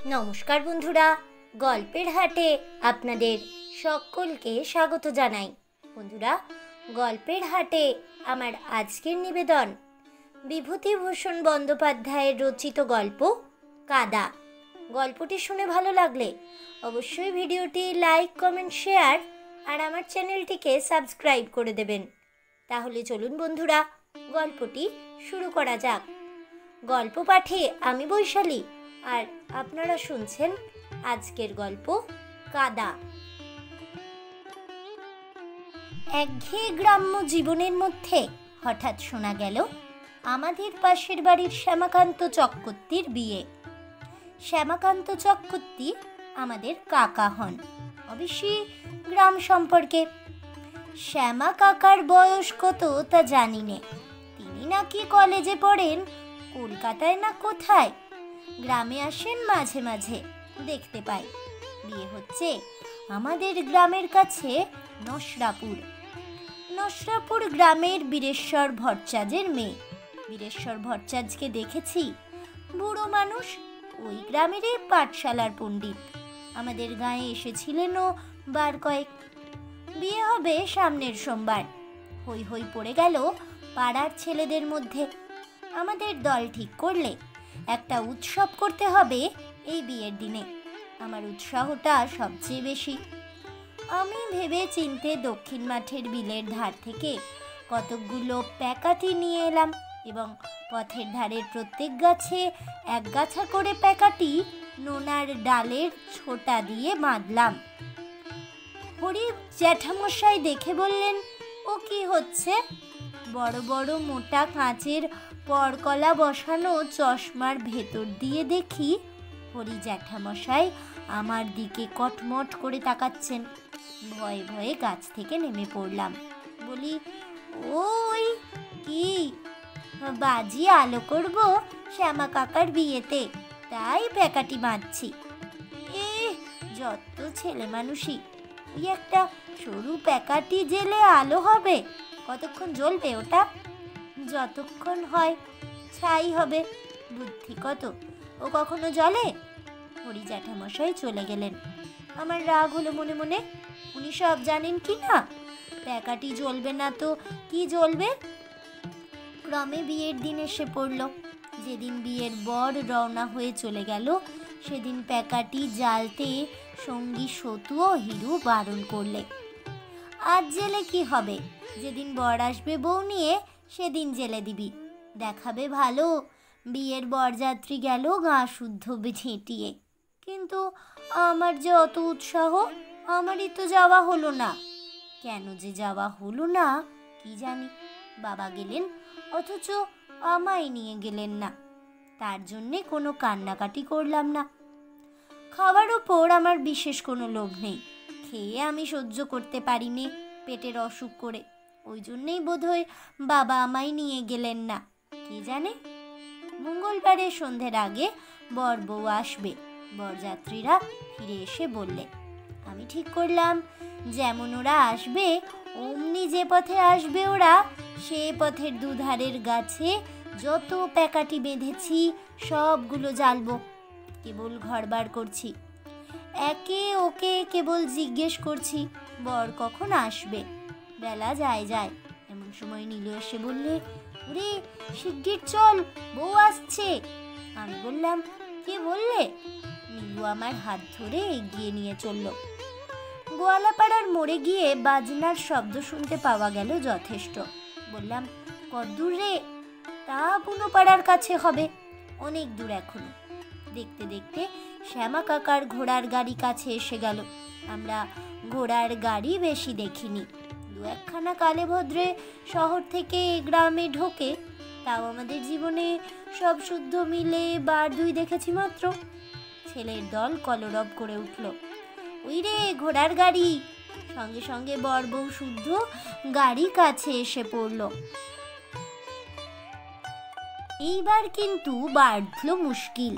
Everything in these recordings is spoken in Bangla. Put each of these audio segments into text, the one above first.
নমস্কার বন্ধুরা, গল্পের হাটে আপনাদের সকলকে স্বাগত জানাই। বন্ধুরা, গল্পের হাটে আমার আজকের নিবেদন বিভূতিভূষণ বন্দ্যোপাধ্যায়ের রচিত গল্প কাদা। গল্পটি শুনে ভালো লাগলে অবশ্যই ভিডিওটি লাইক, কমেন্ট, শেয়ার আর আমার চ্যানেলটিকে সাবস্ক্রাইব করে দেবেন। তাহলে চলুন বন্ধুরা, গল্পটি শুরু করা যাক। গল্প পাঠে আমি বৈশালী, আর আপনারা শুনছেন আজকের গল্প কাদা। একঘেয়ে গ্রাম্য জীবনের মধ্যে হঠাৎ শোনা গেল আমাদের পাশের বাড়ির শ্যামাকান্ত চক্রবর্তীর বিয়ে। শ্যামাকান্ত চক্রবর্তী আমাদের কাকা হন, অবশ্যই গ্রাম সম্পর্কে। শ্যামা কাকার বয়স কত তা জানি নে। তিনি নাকি কলেজে পড়েন, কলকাতায় না কোথায়। গ্রামে আসেন মাঝে মাঝে, দেখতে পাই। বিয়ে হচ্ছে আমাদের গ্রামের কাছে নসরাপুর গ্রামের বীরেশ্বর ভট্টাচার্যের মেয়ে। বীরেশ্বর ভট্টাচার্যকে দেখেছি, বুড়ো মানুষ, ওই গ্রামেরই পাঠশালার পণ্ডিত। আমাদের গাঁয়ে এসেছিলেনও বার কয়েক। বিয়ে হবে সামনের সোমবার। হই হই পড়ে গেল পাড়ার ছেলেদের মধ্যে। আমাদের দল ঠিক করলে একটা উৎসব করতে হবে এই বিয়ের দিনে। আমার উৎসাহটা সবচেয়ে বেশি। আমি ভেবে চিনতে দক্ষিণ মাঠের বিলের ধার থেকে কতকগুলো প্যাকাটি নিয়ে এলাম এবং পথের ধারের প্রত্যেক গাছে এক গাছা করে প্যাকাটি নোনার ডালের ছোটা দিয়ে বাঁধলাম। হরি জ্যাঠামশাই দেখে বললেন, ও কি হচ্ছে? বড় বড় মোটা কাঁচের পরকলা বসানো চশমার ভেতর দিয়ে দেখি হরি জ্যাঠামশাই আমার দিকে কটমট করে তাকাচ্ছেন। ভয়ে ভয়ে গাছ থেকে নেমে পড়লাম। বলি, ওই কি? বাজি আলো করব শ্যামা কাকার বিয়েতে, তাই প্যাকাটি বাঁধছি। যত ছেলে মানুষই, ওই একটা সরু প্যাকাটি জেলে আলো হবে? কতক্ষণ জ্বলবে ওটা? যতক্ষণ হয় ছাই হবে। বুদ্ধি কত, ও কখনো জ্বলে? হরি জ্যাঠামশাই চলে গেলেন। আমার রাগ হলো মনে মনে। উনি সব জানেন কি না? প্যাকাটি জ্বলবে না তো কি জ্বলবে? ক্রমে বিয়ের দিন এসে পড়ল। যেদিন বিয়ের বর রওনা হয়ে চলে গেল, সেদিন প্যাকাটি জ্বালতে সঙ্গী সতু ও হিরু বারণ করলে। আজ জেলে কি হবে? যেদিন বর আসবে বউ নিয়ে, সেদিন জেলে দিবি, দেখাবে ভালো। বিয়ের বরযাত্রী গেল গা শুদ্ধ ঝেঁটিয়ে। কিন্তু আমার যে অত উৎসাহ, আমারই তো যাওয়া হলো না। কেন যে যাওয়া হলো না কি জানি। বাবা গেলেন, অথচ আমায় নিয়ে গেলেন না। তার জন্যে কোনো কান্নাকাটি করলাম না। খাওয়ার ওপর আমার বিশেষ কোনো লোভ নেই। খেয়ে আমি সহ্য করতে পারিনি পেটের অসুখ করে। ওই জন্যেই বোধহয় বাবা আমায় নিয়ে গেলেন না, কে জানে। মঙ্গলবারে সন্ধ্যের আগে বর বউ আসবে। বরযাত্রীরা ফিরে এসে বললে, আমি ঠিক করলাম যেমন ওরা আসবে অমনি যে পথে আসবে ওরা, সে পথের দুধারের গাছে যত প্যাকাটি বেঁধেছি সবগুলো জ্বালবো। কেবল ঘর বার করছি, একে ওকে কেবল জিজ্ঞেস করছি বর কখন আসবে। বেলা যায় যায়, এমন সময় নীলু এসে বললে, ওরে শিগগির চল, বউ আসছে। আমি বললাম, কে বললে? নীলু আমার হাত ধরে এগিয়ে নিয়ে চলল। গোয়ালাপাড়ার মোড়ে গিয়ে বাজনার শব্দ শুনতে পাওয়া গেল যথেষ্ট। বললাম, কতদূর রে? তা বুনোপাড়ার কাছে হবে, অনেক দূর এখনো। দেখতে দেখতে শ্যামা কাকার ঘোড়ার গাড়ি কাছে এসে গেল। আমরা ঘোড়ার গাড়ি বেশি দেখিনি। দু একখানা কালে ভদ্রে শহর থেকে গ্রামে ঢোকে, তাও আমাদের জীবনে সব শুদ্ধ মিলে বার দুই দেখেছি মাত্র। ছেলের দল কলরব করে উঠল, ওই রে ঘোড়ার গাড়ি। সঙ্গে সঙ্গে বর বউ শুদ্ধ গাড়ি কাছে এসে পড়ল। এইবার কিন্তু বাড়ল মুশকিল।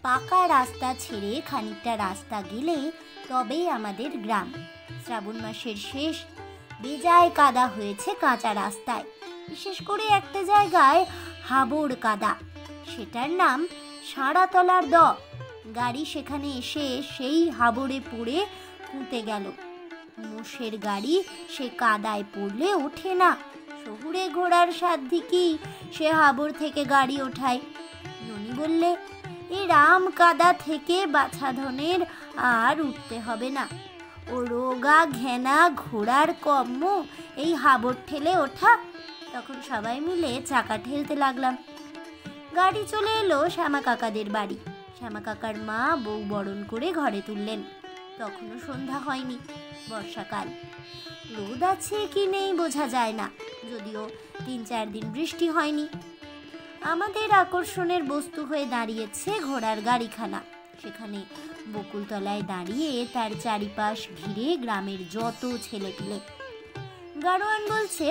পাকা রাস্তা ছেড়ে খানিকটা রাস্তা গেলে তবেই আমাদের গ্রাম। শ্রাবণ মাসের শেষ, বেজায় কাদা হয়েছে কাঁচা রাস্তায়। বিশেষ করে একটা জায়গায় হাবড় কাদা, সেটার নাম সাঁড়াতলার দ। গাড়ি সেখানে এসে সেই হাবড়ে পড়ে পুঁতে গেল। মোষের গাড়ি সে কাদায় পড়লে ওঠে না, শহুরে ঘোড়ার সাধ্যি কি সে হাবড় থেকে গাড়ি ওঠায়। ননি বললে, এই রাম কাদা থেকে বাছাধনের আর উঠতে হবে না, ও রোগা ঘেনা ঘোড়ার কম্ম এই হাবড় ঠেলে ওঠা। তখন সবাই মিলে চাকা ঠেলতে লাগলাম। গাড়ি চলে এলো শ্যামা কাকাদের বাড়ি। শ্যামা কাকার মা বউ বরণ করে ঘরে তুললেন। তখনও সন্ধ্যা হয়নি, বর্ষাকাল। রোদ আছে কি নেই বোঝা যায় না, যদিও 3-4 দিন বৃষ্টি হয়নি। আমাদের আকর্ষণের বস্তু হয়ে দাঁড়িয়েছে ঘোড়ার গাড়িখানা। সেখানে বকুলতলায় দাঁড়িয়ে তার চারিপাশ ঘিরে গ্রামের যত ছেলেপিলে। গাড়োয়ান বলছে,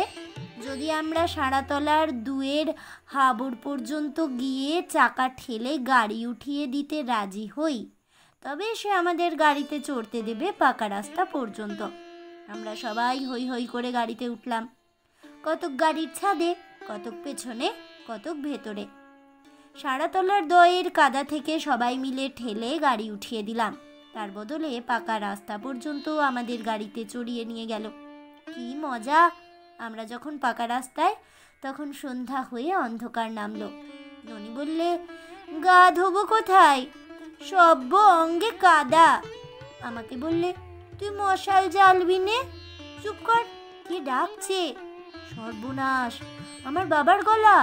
যদি আমরা সারাতলার দুয়ের হাবড় পর্যন্ত গিয়ে চাকা ঠেলে গাড়ি উঠিয়ে দিতে রাজি হই, তবে সে আমাদের গাড়িতে চড়তে দেবে পাকা রাস্তা পর্যন্ত। আমরা সবাই হই হই করে গাড়িতে উঠলাম। কতক গাড়ির ছাদে, কতক পেছনে, কতক ভেতরে। সারাতলার দয়ের কাদা থেকে সবাই মিলে ঠেলে গাড়ি উঠিয়ে দিলাম। তার বদলে পাকা রাস্তা পর্যন্ত আমাদের গাড়িতে চড়িয়ে নিয়ে গেল। কি মজা! আমরা যখন পাকা রাস্তায়, তখন সন্ধ্যা হয়ে অন্ধকার নামলো। ননি বললে, গা ধোবো কোথায়, সব্য অঙ্গে কাদা। আমাকে বললে, তুই মশাল জ্বালবি নে? চুপ কর, কে ডাকছে? সর্বনাশ, আমার বাবার গলা।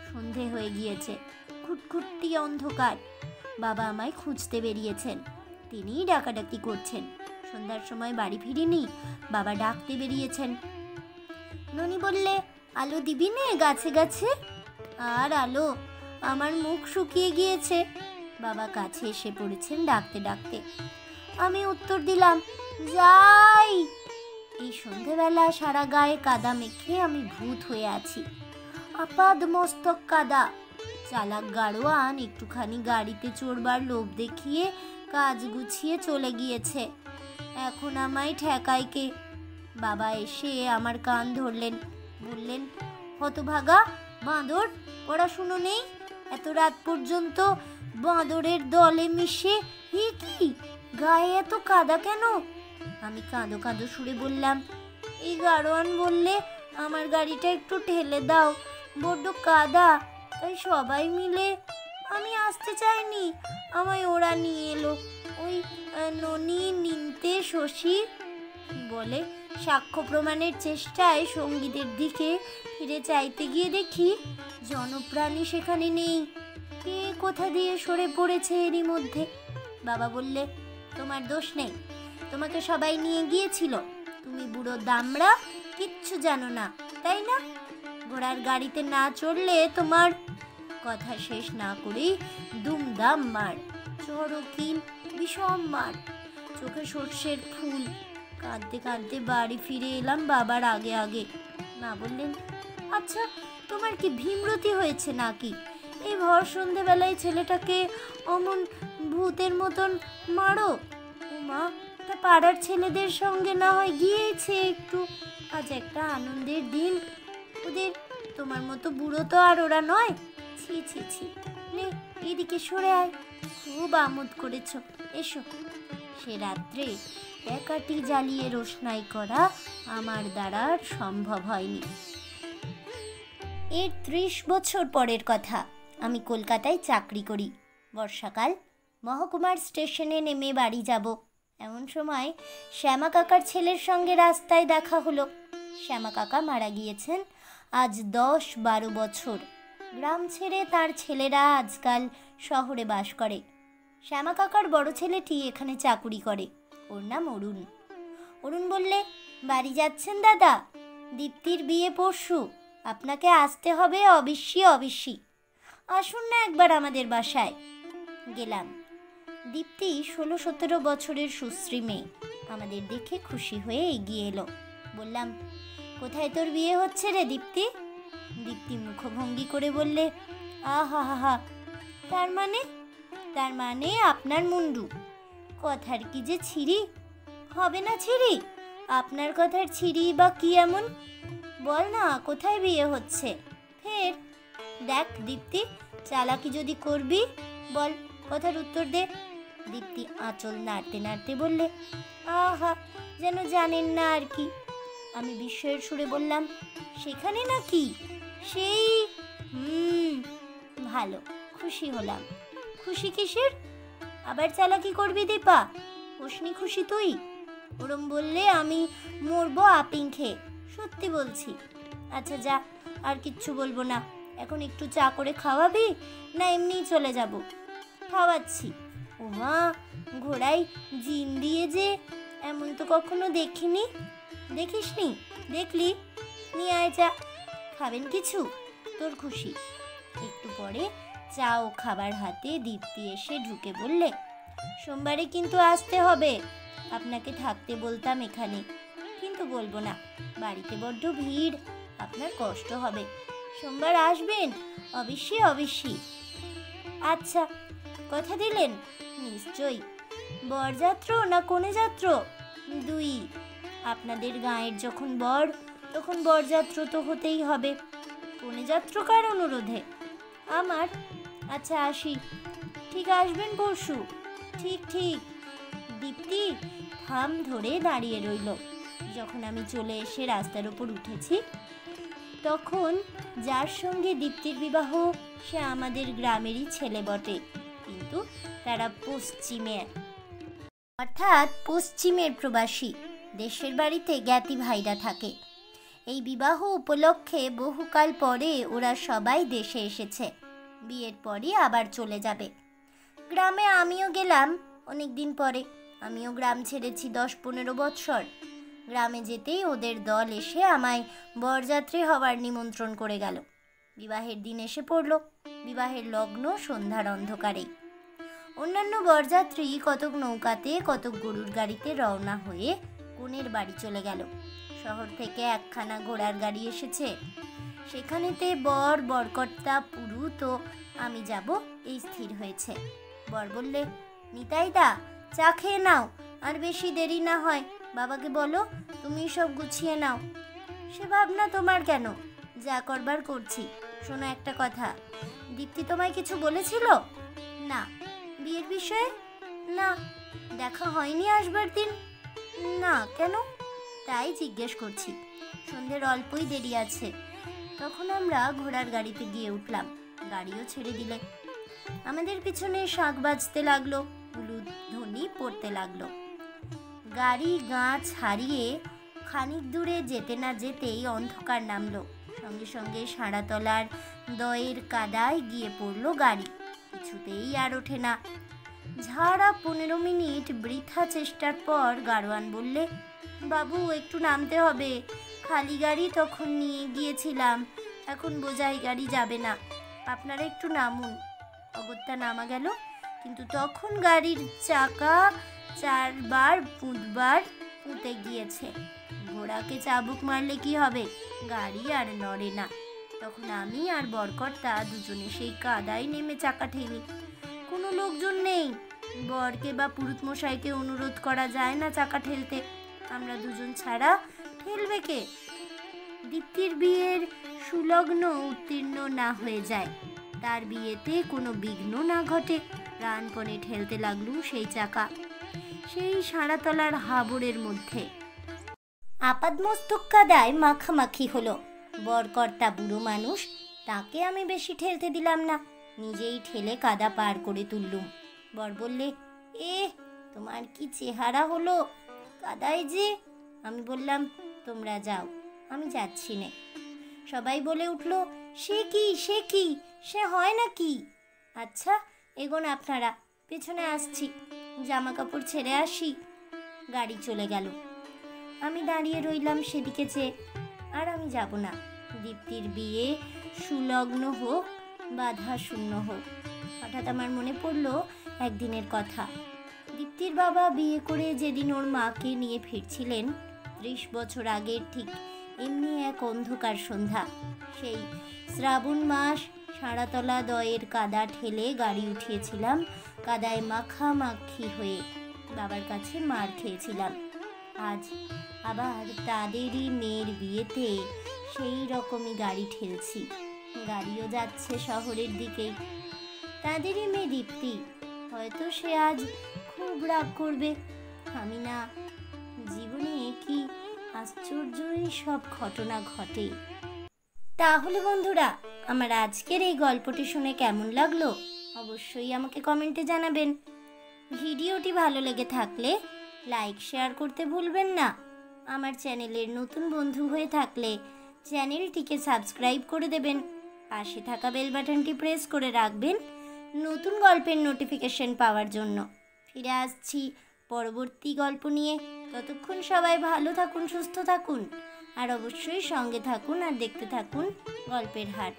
সন্ধে হয়ে গিয়েছে, খুটখুটটি অন্ধকার। বাবা আমায় খুঁজতে বেরিয়েছেন, তিনিই ডাকাডাকি করছেন। সন্ধ্যার সময় বাড়ি ফিরিনি, বাবা ডাকতে বেরিয়েছেন। ননি বললে, আলো দিবি নে গাছে গাছে? আর আলো, আমার মুখ শুকিয়ে গিয়েছে। বাবা কাছে এসে পড়েছেন ডাকতে ডাকতে। আমি উত্তর দিলাম, যাই। এই সন্ধেবেলা সারা গায়ে কাদা মেখে আমি ভূত হয়ে আছি, আপাদ মস্তক কাদা। চালাক গাড়োয়ান একটুখানি গাড়িতে চড়বার লোভ দেখিয়ে কাজ গুছিয়ে চলে গিয়েছে। এখন আমায় ঠেকায় কে? বাবা এসে আমার কান ধরলেন, বললেন, হতভাগা বাঁদর, পড়াশুনো নেই, এত রাত পর্যন্ত বাঁদরের দলে মিশে হি কি, গায়ে এত কাদা কেন? আমি কাঁদো কাঁদো সুরে বললাম, এই গাড়োয়ান বললে আমার গাড়িটা একটু ঠেলে দাও, বড্ড কাদা, তাই সবাই মিলে। আমি আসতে চাইনি, আমায় ওরা নিয়ে এলো। ওই ননি, নিন্তে, শশী বলে সাক্ষ্য প্রমাণের চেষ্টায় সঙ্গীদের দিকে ফিরে চাইতে গিয়ে দেখি জনপ্রাণী সেখানে নেই। কে কোথা দিয়ে সরে পড়েছে এরই মধ্যে। বাবা বললে, তোমার দোষ নেই, তোমাকে সবাই নিয়ে গিয়েছিল, তুমি বুড়ো দামড়া, কিচ্ছু জানো না, তাই না? ঘোড়ার গাড়িতে না চড়লে তোমার। কথা শেষ না করেই দুমদাম মার, চরকিন বিষম মার, চোখে সর্ষের ফুল। কাঁদতে কাঁদতে বাড়ি ফিরে এলাম বাবার আগে আগে। মা বললেন, আচ্ছা, তোমার কি ভীমরতি হয়েছে নাকি? এই ভর সন্ধেবেলায় ছেলেটাকে অমন ভূতের মতন মারো। ও মা, তা পাড়ার ছেলেদের সঙ্গে না হয় গিয়েছে একটু, আজ একটা আনন্দের দিন ওদের। তোমার মতো বুড়ো তো আর ওরা নয়। ছি ছি ছি, নে এদিকে সরে আয়, খুব আমোদ করেছ, এসো। সে রাত্রে একাটি জ্বালিয়ে রোশনাই করা আমার দ্বারা সম্ভব হয়নি। এর 30 বছর পরের কথা। আমি কলকাতায় চাকরি করি। বর্ষাকাল, মহকুমার স্টেশনে নেমে বাড়ি যাব। এমন সময় শ্যামা কাকার ছেলের সঙ্গে রাস্তায় দেখা হলো। শ্যামা কাকা মারা গিয়েছেন আজ 10-12 বছর। গ্রাম ছেড়ে তার ছেলেরা আজকাল শহরে বাস করে। শ্যামা কাকার বড় ছেলেটি এখানে চাকুরি করে, ওর নাম অরুণ। অরুণ বললে, বাড়ি যাচ্ছেন দাদা? দীপ্তির বিয়ে পরশু, আপনাকে আসতে হবে অবশ্যই। আসুন না একবার আমাদের বাসায়। গেলাম। দীপ্তি 16-17 বছরের সুশ্রী মেয়ে। আমাদের দেখে খুশি হয়ে এগিয়ে এলো। বললাম, কোথায় তোর বিয়ে হচ্ছে রে দীপ্তি? দীপ্তি মুখভঙ্গি করে বললে, আহা হা হা, তার মানে আপনার মুন্ডু। কথার কি যে ছিরি, হবে না ছিরি? আপনার কথার ছিরি বা কি এমন? বল না, কোথায় বিয়ে হচ্ছে? ফের দেখ দীপ্তি, চালাকি যদি করবি বল, কথার উত্তর দে। দীপ্তি আঁচল নাড়তে নাড়তে বললে, আহা, যেন জানেন না আর কি। আমি বিস্ময়ের সুরে বললাম, সেখানে নাকি? সেই ভালো, খুশি হলাম। খুশি কিসের? আবার চালাকি করবি দীপা? হোসনি খুশি তুই? ওরম বললে আমি মরবো আপিং খেয়ে, সত্যি বলছি। আচ্ছা যা, আর কিচ্ছু বলবো না। এখন একটু চা করে খাওয়াবি না এমনিই চলে যাব? খাওয়াচ্ছি। ওমা, ঘোড়ায় জিন দিয়ে যে, এমন তো কখনো দেখিনি। দেখিসনি? দেখলি? নিয়ে আয় চা। খাবেন কিছু? তোর খুশি। একটু পরে চা ও খাবার হাতে দীপ্তি এসে ঢুকে বললে, সোমবারে কিন্তু আসতে হবে। আপনাকে থাকতে বলতাম এখানে, কিন্তু বলবো না, বাড়িতে বড্ড ভিড়, আপনার কষ্ট হবে। সোমবার আসবেন? অবশ্যই অবশ্যই। আচ্ছা, কথা দিলেন? নিশ্চয়ই। বরযাত্র না কনে যাত্র? দুই। আপনাদের গাঁয়ের যখন বর, তখন বরযাত্র তো হতেই হবে। কনে যাত্র কার অনুরোধে? আমার। আচ্ছা আসি। ঠিক আসবেন পরশু? ঠিক ঠিক। দীপ্তি থাম ধরে দাঁড়িয়ে রইল। যখন আমি চলে এসে রাস্তার উপর উঠেছি, তখন যার সঙ্গে দীপ্তির বিবাহ সে আমাদের গ্রামেরই ছেলে বটে, কিন্তু তারা পশ্চিমে, অর্থাৎ পশ্চিমের প্রবাসী। দেশের বাড়িতে জ্ঞাতি ভাইরা থাকে। এই বিবাহ উপলক্ষে বহুকাল পরে ওরা সবাই দেশে এসেছে। বিয়ের পরই আবার চলে যাবে। গ্রামে আমিও গেলাম অনেক দিন পরে। আমিও গ্রাম ছেড়েছি 10-15 বৎসর। গ্রামে যেতেই ওদের দল এসে আমায় বরযাত্রী হওয়ার নিমন্ত্রণ করে গেল। বিবাহের দিন এসে পড়ল। বিবাহের লগ্ন সন্ধ্যার অন্ধকারেই। অন্যান্য বরযাত্রী কতক নৌকাতে, কতক গরুর গাড়িতে রওনা হয়ে কনের বাড়ি চলে গেল। শহর থেকে একখানা ঘোড়ার গাড়ি এসেছে। সেখানেতে বর, বরকর্তা, পুরুত ও আমি যাব এই স্থির হয়েছে। বর বললে, নিতাইদা, চা খেয়ে নাও, আর বেশি দেরি না হয়। বাবাকে বলো তুমি সব গুছিয়ে নাও। সে ভাবনা তোমার কেন, যা করবার করছি। শোনো একটা কথা, দীপ্তি তোমায় কিছু বলেছিল? না। বিয়ের বিষয়ে? না। দেখা হয়নি আসবার দিন? না। কেন? তাই জিজ্ঞেস করছি। সন্ধ্যের অল্পই দেরি আছে। তখন আমরা ঘোড়ার গাড়িতে গিয়ে উঠলাম। গাড়িও ছেড়ে দিলে। আমাদের পিছনে শাঁখ বাজতে লাগলো, উলুধ্বনি পড়তে লাগলো। গাড়ি গাঁ ছাড়িয়ে খানিক দূরে যেতে না যেতেই অন্ধকার নামলো। সঙ্গে সঙ্গে সাঁড়াতলার দয়ের কাদায় গিয়ে পড়লো গাড়ি। কিছুতেই আর ওঠে না। ঝাড়া 15 মিনিট বৃথা চেষ্টার পর গাড়োয়ান বললে, বাবু একটু নামতে হবে। খালি গাড়ি তখন নিয়ে গিয়েছিলাম, এখন বোঝাই গাড়ি যাবে না, আপনারা একটু নামুন। অগত্যা নামা গেল, কিন্তু তখন গাড়ির চাকা 4 বার পুঁতে গিয়েছে। ঘোড়াকে চাবুক মারলে কি হবে? গাড়ি আর নড়ে না। তখন আমি আর বরকর্তা দুজনে সেই কাদায় নেমে চাকা ঠেলি। কোনো লোকজন নেই। বরকে বা পুরুত মশাইকে অনুরোধ করা যায় না চাকা ঠেলতে। আমরা দুজন ছাড়া ঠেলবে কে? দীপ্তির বিয়ের সুলগ্ন উত্তীর্ণ না হয়ে যায়, তার বিয়েতে কোনো বিঘ্ন না ঘটে, প্রাণপণে ঠেলতে লাগলুম সেই চাকা, সেই সাঁড়াতলার হাবড়ের মধ্যে। আপাদমস্তক কাদায় মাখামাখি হলো। বরকর্তা বুড়ো মানুষ, তাকে আমি বেশি ঠেলতে দিলাম না, নিজেই ঠেলে কাদা পার করে তুললুম। বর বললে, তোমার কি চেহারা হলো কাদায় যে। আমি বললাম, তোমরা যাও, আমি যাচ্ছি নে। সবাই বলে উঠল, সে কি, সে কি, সে হয় নাকি? আচ্ছা এগোন আপনারা, পেছনে আসছি, জামা কাপড় ছেড়ে আসি। গাড়ি চলে গেল। আমি দাঁড়িয়ে রইলাম সেদিকে চেয়ে। আর আমি যাব না। দীপ্তির বিয়ে সুলগ্ন হোক, বাধা শূন্য হোক। হঠাৎ আমার মনে পড়ল একদিনের কথা। দীপ্তির বাবা বিয়ে করে যেদিন ওর মাকে নিয়ে ফিরছিলেন, 30 বছর আগের ঠিক এমনি এক অন্ধকার সন্ধ্যা। সেই শ্রাবণ মাস, সাঁড়াতলা দয়ের কাদা ঠেলে গাড়ি উঠিয়েছিলাম। কাদায় মাখামাখি হয়ে বাবার কাছে মার খেয়েছিলাম। আজ আবার তাদেরই মেয়ের বিয়েতে সেই রকমই গাড়ি ঠেলছি। গাড়িও যাচ্ছে শহরের দিকেই। তাদেরই মেয়ে দীপ্তি, হয়তো সে আজ খুব রাগ করবে। আমি না, জীবনে কি আশ্চর্যই সব ঘটনা ঘটে। তাহলে বন্ধুরা, আমার আজকের এই গল্পটি শুনে কেমন লাগলো অবশ্যই আমাকে কমেন্টে জানাবেন। ভিডিওটি ভালো লেগে থাকলে লাইক শেয়ার করতে ভুলবেন না। আমার চ্যানেলের নতুন বন্ধু হয়ে থাকলে চ্যানেলটিকে সাবস্ক্রাইব করে দেবেন। পাশে থাকা বেল বাটনটি প্রেস করে রাখবেন নতুন গল্পের নোটিফিকেশন পাওয়ার জন্য। ফিরে আসছি পরবর্তী গল্প নিয়ে। ততক্ষণ সবাই ভালো থাকুন, সুস্থ থাকুন, আর অবশ্যই সঙ্গে থাকুন আর দেখতে থাকুন গল্পের হাট।